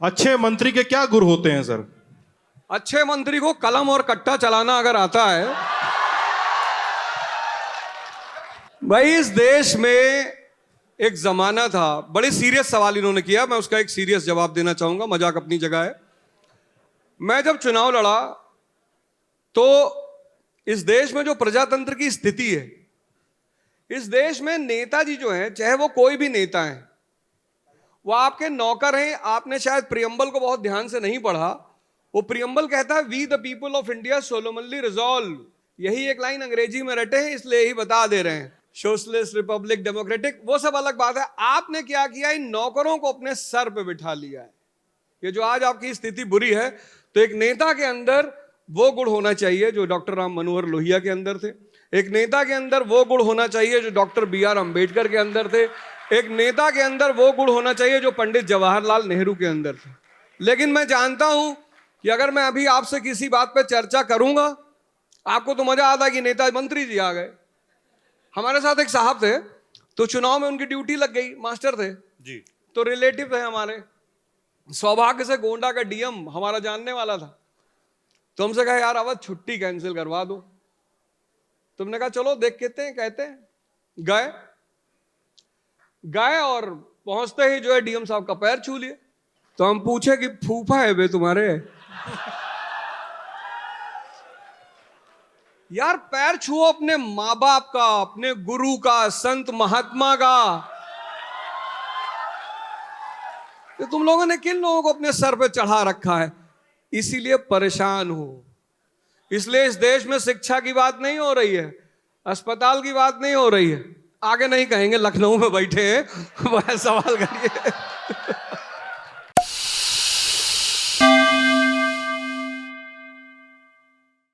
अच्छे मंत्री के क्या गुर होते हैं सर? अच्छे मंत्री को कलम और कट्टा चलाना अगर आता है। भाई इस देश में एक जमाना था, बड़े सीरियस सवाल इन्होंने किया, मैं उसका एक सीरियस जवाब देना चाहूंगा, मजाक अपनी जगह है। मैं जब चुनाव लड़ा तो इस देश में जो प्रजातंत्र की स्थिति है, इस देश में नेताजी जो हैं, चाहे वो कोई भी नेता है, वो आपके नौकर हैं। आपने शायद प्रियम्बल को बहुत ध्यान से नहीं पढ़ा। वो प्रियम्बल कहता है we the people of India solemnly resolve. यही एक लाइन अंग्रेजी में रटे हैं, इसलिए यही बता दे रहे हैं, सोशलिस्ट, रिपब्लिक, डेमोक्रेटिक, वो सब अलग बात है। आपने क्या किया, इन नौकरों को अपने सर पे बिठा लिया है। ये जो आज आपकी स्थिति बुरी है, तो एक नेता के अंदर वो गुण होना चाहिए जो डॉक्टर राम मनोहर लोहिया के अंदर थे। एक नेता के अंदर वो गुण होना चाहिए जो डॉक्टर बी.आर. अंबेडकर के अंदर थे। एक नेता के अंदर वो गुण होना चाहिए जो पंडित जवाहरलाल नेहरू के अंदर थे। लेकिन मैं जानता हूं कि अगर मैं अभी आपसे किसी बात पर चर्चा करूंगा, आपको तो मजा आता है कि नेता मंत्री जी आ गए। हमारे साथ एक साहब थे, तो चुनाव में उनकी ड्यूटी लग गई, मास्टर थे जी, तो रिलेटिव थे हमारे। सौभाग्य से गोंडा का डीएम हमारा जानने वाला था, तो हमसे कहा यार अवध छुट्टी कैंसिल करवा दो। तुमने कहा चलो देख कहते हैं गए और पहुंचते ही जो है डीएम साहब का पैर छू लिए। तो हम पूछे कि फूफा है बे तुम्हारे? यार पैर छुओ अपने माँ बाप का, अपने गुरु का, संत महात्मा का। तो तुम लोगों ने किन लोगों को अपने सर पे चढ़ा रखा है? इसीलिए परेशान हो। इसलिए इस देश में शिक्षा की बात नहीं हो रही है, अस्पताल की बात नहीं हो रही है। आगे नहीं कहेंगे, लखनऊ में बैठे हैं, वह सवाल करिए।